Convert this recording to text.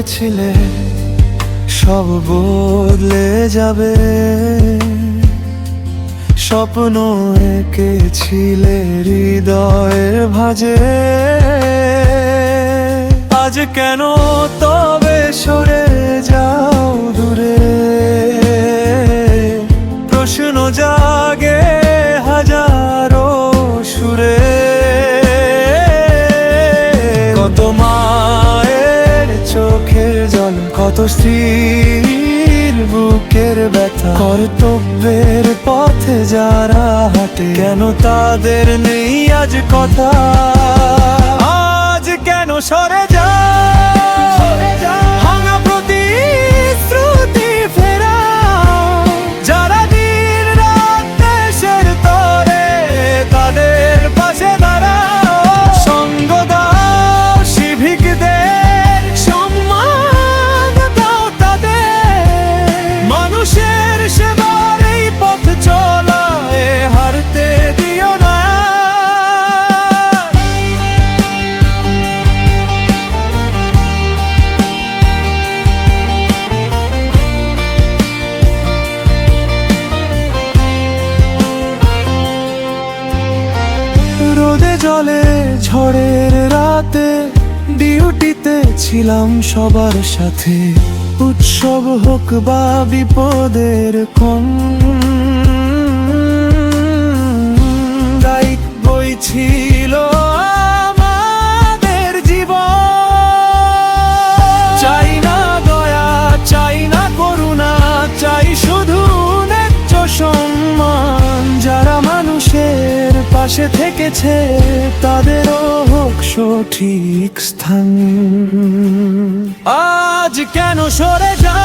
বলেছিলে সব বদলে যাবে, স্বপ্ন এঁকেছিলে হৃদয়ের ভাঁজে। আজ কেন তবে সরে যাও দূরে, প্রশ্ন জাগে হাজারো সুরে। কত মায়ের চোখের জল, কত স্ত্রীর বুকের ব্যথা, কর্তব্যের পথে যারা হাঁটে, কেন তাদের নেই আজ কথা? আজ কেন সরে যাও, ভাঙা প্রতিশ্রুতি ফেরাও, যারা দিন রাত দেশের তরে তাদের পাশে দাঁড়াও। সঙ্গ দাও সিভিকদের, সম্মান দাও তাদের, মানুষের সেবার এই পথ চলায় হারতে দিও না। রোদে জলে ঝড়ের রাতে ডিউটিতে ছিলাম সবার সাথে, উৎসব হোক বা বিপদের ক্ষণ, দায়িত্বই ছিল আমাদের জীবন। চাই না দয়া, চাই না করুণা, চাই শুধু ন্যায্য সম্মান। যারা মানুষের পাশে থেকেছে তাদেরও হোক সঠিক স্থান। আজ কেন সরে যা